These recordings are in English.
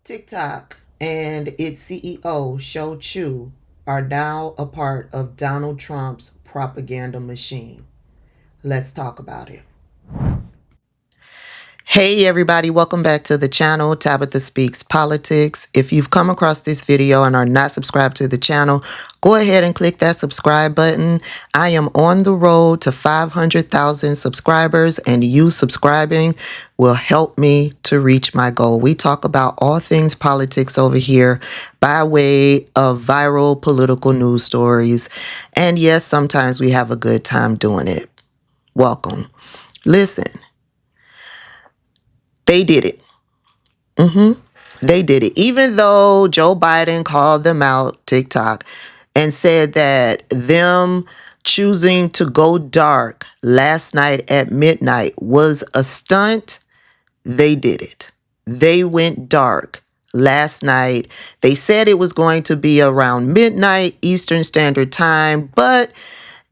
TikTok and its CEO, Shou Chu, are now a part of Donald Trump's propaganda machine. Let's talk about it. Hey everybody, welcome back to the channel, Tabitha Speaks Politics. If you've come across this video and are not subscribed to the channel, go ahead and click that subscribe button. I am on the road to 500,000 subscribers, and you subscribing will help me to reach my goal. We talk about all things politics over here by way of viral political news stories. And yes, sometimes we have a good time doing it. Welcome. Listen. They did it. They did it. Even though Joe Biden called them out, TikTok, and said that them choosing to go dark last night at midnight was a stunt, they did it. They went dark last night. They said it was going to be around midnight Eastern Standard Time, but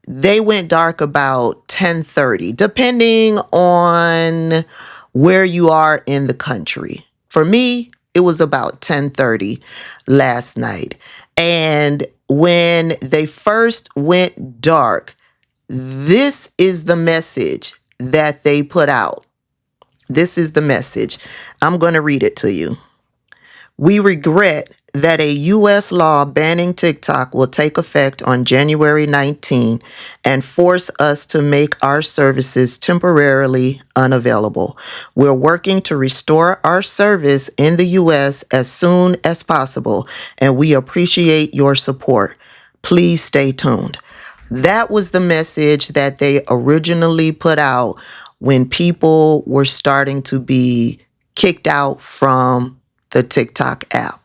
they went dark about 10:30, depending on where you are in the country. For me, it was about 10:30 last night. And when they first went dark, this is the message that they put out. This is the message. I'm going to read it to you. We regret that a U.S. law banning TikTok will take effect on January 19 and force us to make our services temporarily unavailable. We're working to restore our service in the U.S. as soon as possible, and we appreciate your support. Please stay tuned. That was the message that they originally put out when people were starting to be kicked out from the TikTok app.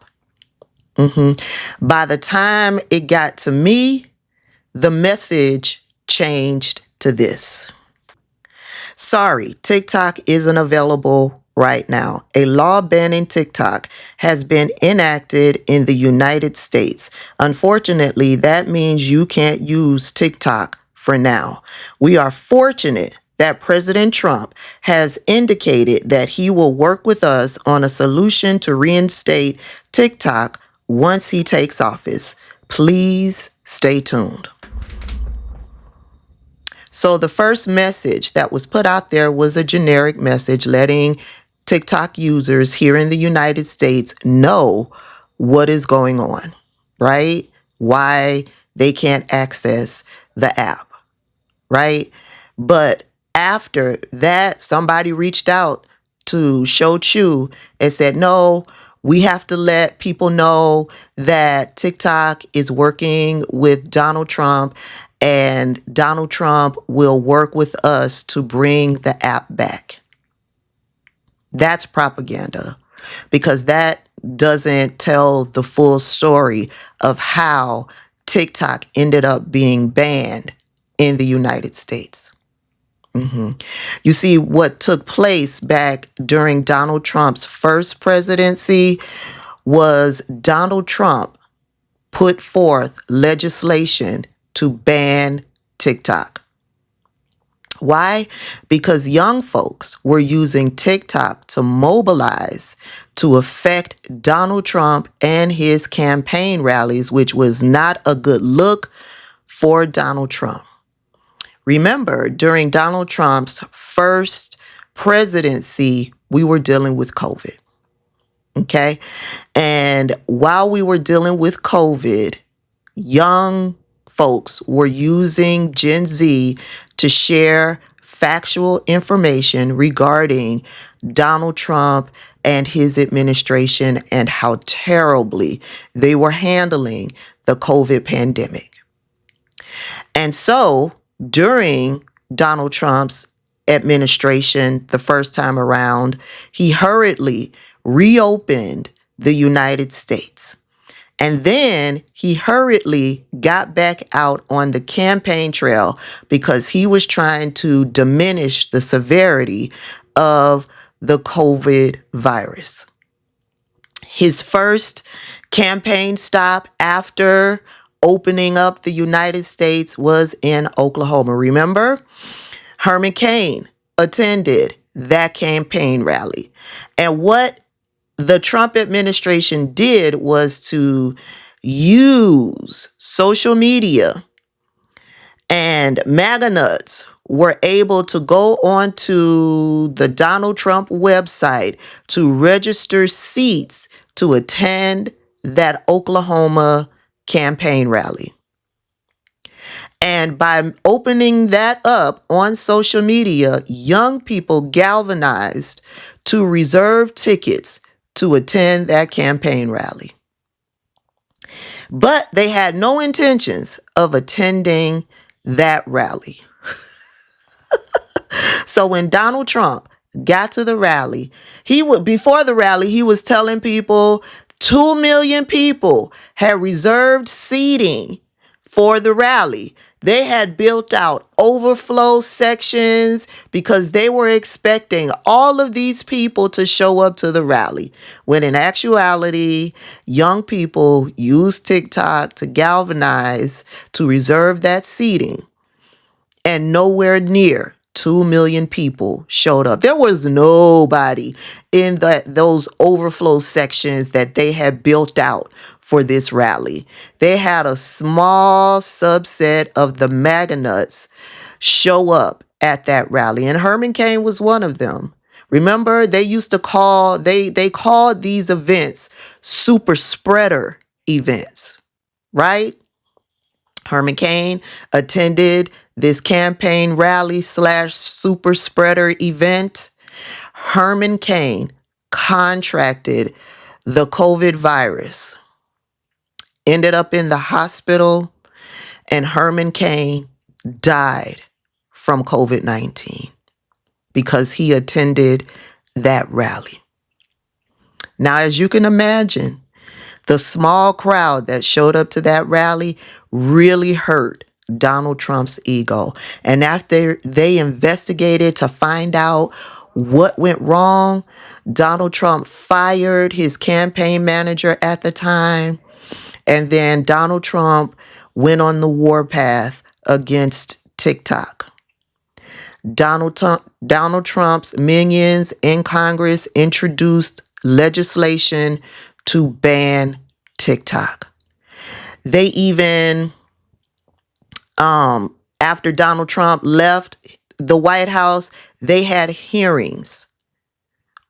By the time it got to me, the message changed to this. Sorry, TikTok isn't available right now. A law banning TikTok has been enacted in the United States. Unfortunately, that means you can't use TikTok for now. We are fortunate that President Trump has indicated that he will work with us on a solution to reinstate TikTok once he takes office. Please stay tuned. So the first message that was put out there was a generic message letting TikTok users here in the United States know what is going on, right? Why they can't access the app, right? But after that, somebody reached out to Shou Chu and said, no, we have to let people know that TikTok is working with Donald Trump, and Donald Trump will work with us to bring the app back. That's propaganda, because that doesn't tell the full story of how TikTok ended up being banned in the United States. You see, what took place back during Donald Trump's first presidency was Donald Trump put forth legislation to ban TikTok. Why? Because young folks were using TikTok to mobilize to affect Donald Trump and his campaign rallies, which was not a good look for Donald Trump. Remember, during Donald Trump's first presidency, we were dealing with COVID. Okay? And while we were dealing with COVID, young folks were using Gen Z to share factual information regarding Donald Trump and his administration and how terribly they were handling the COVID pandemic. And so during Donald Trump's administration, the first time around, he hurriedly reopened the United States. And then he hurriedly got back out on the campaign trail because he was trying to diminish the severity of the COVID virus. His first campaign stop after opening up the United States was in Oklahoma. Remember, Herman Cain attended that campaign rally. And what the Trump administration did was to use social media, and MAGA nuts were able to go onto the Donald Trump website to register seats to attend that Oklahoma campaign rally. And by opening that up on social media, young people galvanized to reserve tickets to attend that campaign rally. But they had no intentions of attending that rally. So when Donald Trump got to the rally, before the rally, he was telling people 2 million people had reserved seating for the rally. They had built out overflow sections because they were expecting all of these people to show up to the rally. When in actuality, young people used TikTok to galvanize to reserve that seating, and nowhere near 2 million people showed up. There was nobody in those overflow sections that they had built out for this rally. They had a small subset of the MAGA nuts show up at that rally, and Herman Cain was one of them. Remember, they used to call, they called these events super spreader events, right? Herman Cain attended this campaign rally / super spreader event. Herman Cain contracted the COVID virus, ended up in the hospital, and Herman Cain died from COVID-19 because he attended that rally. Now, as you can imagine, the small crowd that showed up to that rally really hurt Donald Trump's ego. And after they investigated to find out what went wrong, Donald Trump fired his campaign manager at the time. And then Donald Trump went on the warpath against TikTok. Donald Trump's minions in Congress introduced legislation to ban TikTok. They even, after Donald Trump left the White House, they had hearings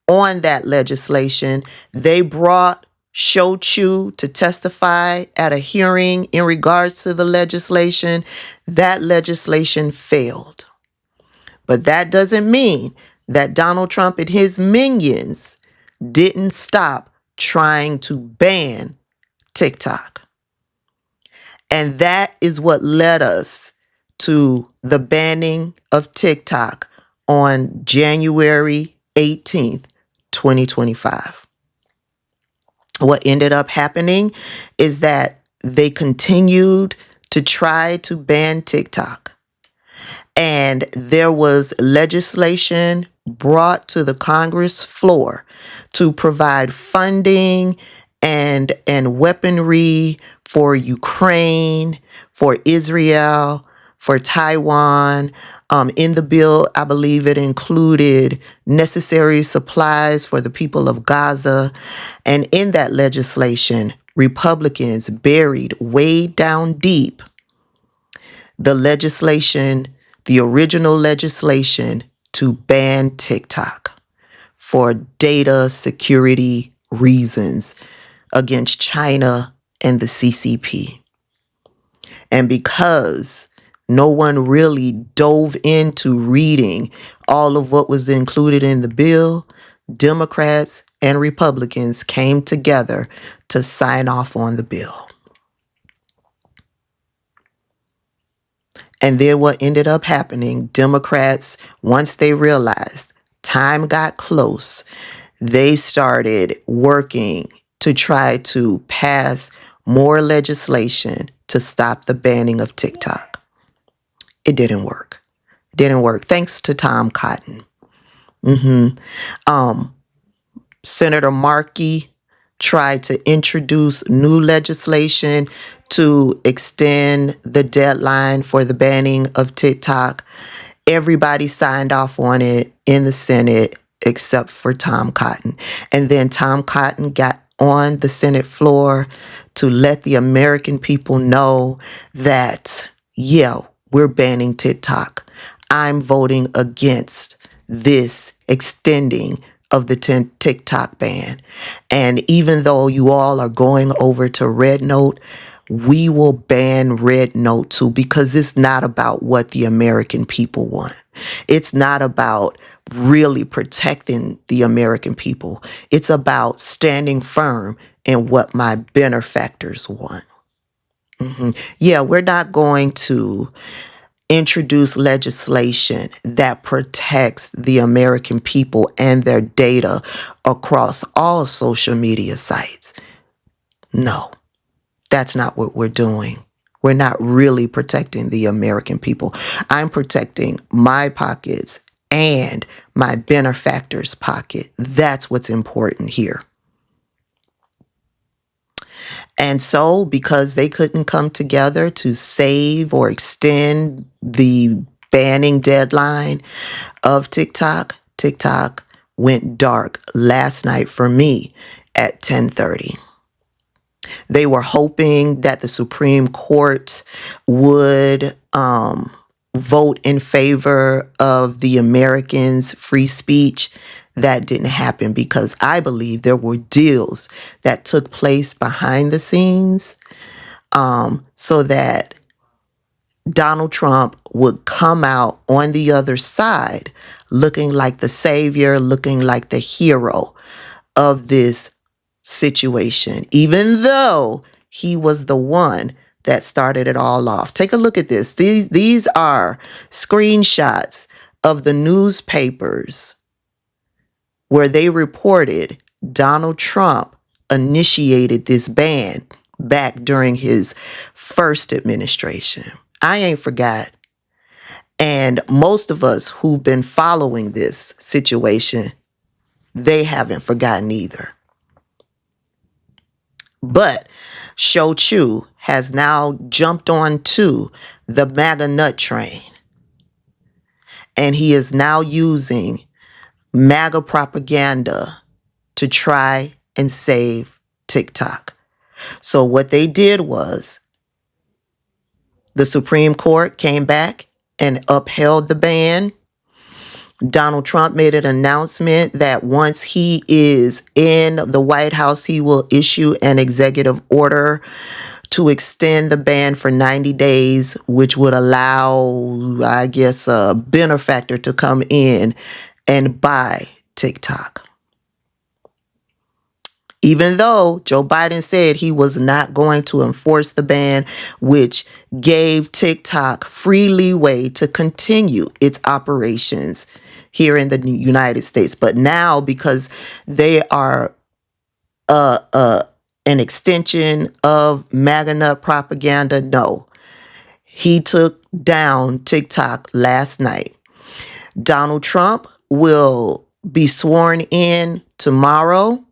on that legislation. They brought Shou Chu to testify at a hearing in regards to the legislation. That legislation failed. But that doesn't mean that Donald Trump and his minions didn't stop trying to ban TikTok. And that is what led us to the banning of TikTok on January 18th, 2025. What ended up happening is that they continued to try to ban TikTok. And there was legislation brought to the Congress floor to provide funding and weaponry for Ukraine, for Israel, for Taiwan. In the bill, I believe it included necessary supplies for the people of Gaza. And in that legislation, Republicans buried way down deep the original legislation to ban TikTok for data security reasons against China and the CCP. And because no one really dove into reading all of what was included in the bill, Democrats and Republicans came together to sign off on the bill. And then what ended up happening, Democrats, once they realized time got close, they started working to try to pass more legislation to stop the banning of TikTok. It didn't work. It didn't work. Thanks to Tom Cotton. Senator Markey tried to introduce new legislation to extend the deadline for the banning of TikTok. Everybody signed off on it in the Senate except for Tom Cotton. And then Tom Cotton got on the Senate floor to let the American people know that, yeah, we're banning TikTok. I'm voting against this extending of the TikTok ban. And even though you all are going over to Red Note, we will ban Red Note too, because it's not about what the American people want. It's not about really protecting the American people. It's about standing firm in what my benefactors want. Yeah, we're not going to introduce legislation that protects the American people and their data across all social media sites. No, that's not what we're doing. We're not really protecting the American people. I'm protecting my pockets and my benefactor's pocket. That's what's important here. And so, because they couldn't come together to save or extend the banning deadline of TikTok, TikTok went dark last night for me at 10:30. They were hoping that the Supreme Court would vote in favor of the Americans' free speech. That didn't happen because I believe there were deals that took place behind the scenes so that Donald Trump would come out on the other side looking like the savior, looking like the hero of this situation, even though he was the one that started it all off. Take a look at this. These are screenshots of the newspapers where they reported Donald Trump initiated this ban back during his first administration. I ain't forgot. And most of us who've been following this situation, they haven't forgotten either. But Shou Chu has now jumped onto the MAGA nut train. And he is now using MAGA propaganda to try and save TikTok. So what they did was the Supreme Court came back and upheld the ban. Donald Trump made an announcement that once he is in the White House, he will issue an executive order to extend the ban for 90 days, which would allow, I guess, a benefactor to come in and buy TikTok. Even though Joe Biden said he was not going to enforce the ban, which gave TikTok free leeway to continue its operations here in the United States. But now, because they are an extension of MAGA nut propaganda, no. He took down TikTok last night. Donald Trump will be sworn in tomorrow.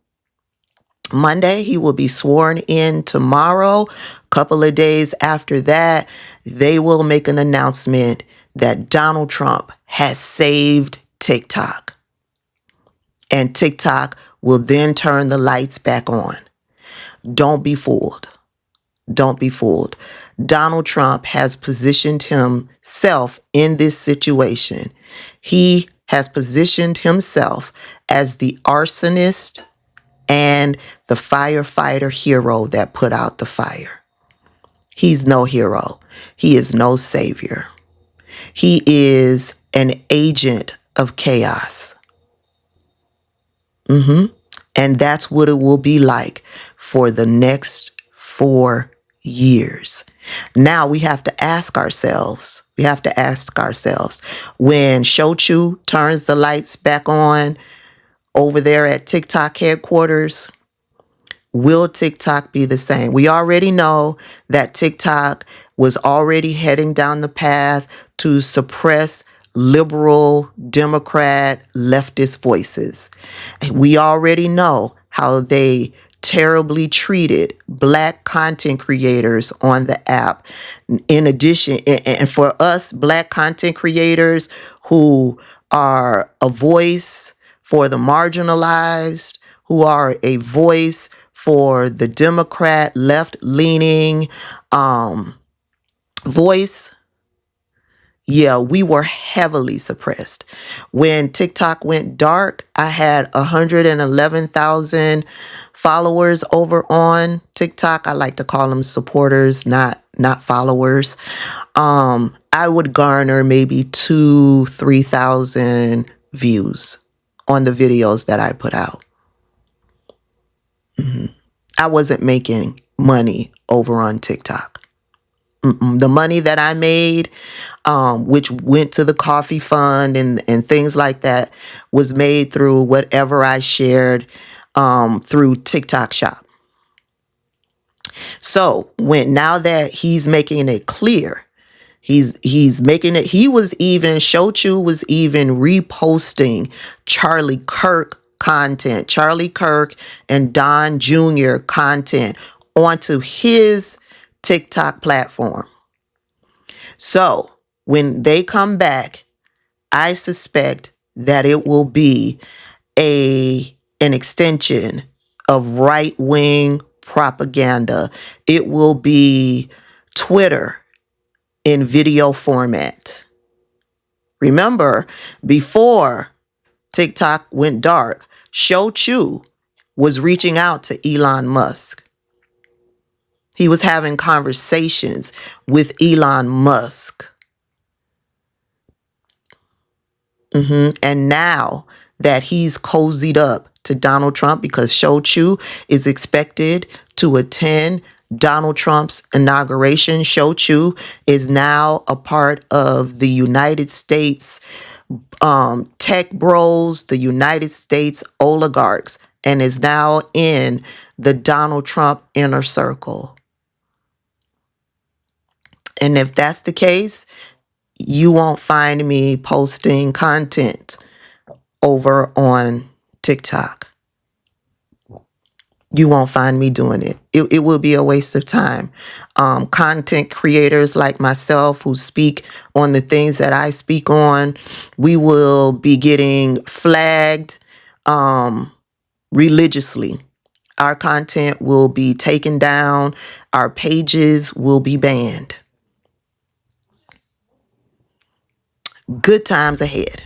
Monday, he will be sworn in tomorrow. A couple of days after that, they will make an announcement that Donald Trump has saved TikTok. And TikTok will then turn the lights back on. Don't be fooled. Don't be fooled. Donald Trump has positioned himself in this situation. He has positioned himself as the arsonist and the firefighter hero that put out the fire. He's no hero. He is no savior. He is an agent of chaos. And that's what it will be like for the next 4 years. Now we have to ask ourselves, when Shou Chu turns the lights back on over there at TikTok headquarters, will TikTok be the same? We already know that TikTok was already heading down the path to suppress liberal, Democrat, leftist voices. We already know how they terribly treated Black content creators on the app. In addition, and for us Black content creators who are a voice for the marginalized, who are a voice for the Democrat left-leaning voice. Yeah, we were heavily suppressed. When TikTok went dark, I had 111,000 followers over on TikTok. I like to call them supporters, not followers. I would garner maybe 3,000 views on the videos that I put out. I wasn't making money over on TikTok. The money that I made, which went to the coffee fund and things like that, was made through whatever I shared through TikTok Shop. So now that he's making it clear, he's making it, Shochu was even reposting Charlie Kirk content, Charlie Kirk and Don Jr. content onto his TikTok platform. So when they come back, I suspect that it will be an extension of right-wing propaganda. It will be Twitter in video format. Remember, before TikTok went dark, Shochu was reaching out to Elon Musk. He was having conversations with Elon Musk. And now that he's cozied up to Donald Trump, because Shochu is expected to attend Donald Trump's inauguration. Shochu is now a part of the United States tech bros, the United States oligarchs, and is now in the Donald Trump inner circle. And if that's the case, you won't find me posting content over on TikTok. You won't find me doing it. It will be a waste of time. Content creators like myself who speak on the things that I speak on, we will be getting flagged religiously. Our content will be taken down. Our pages will be banned. Good times ahead.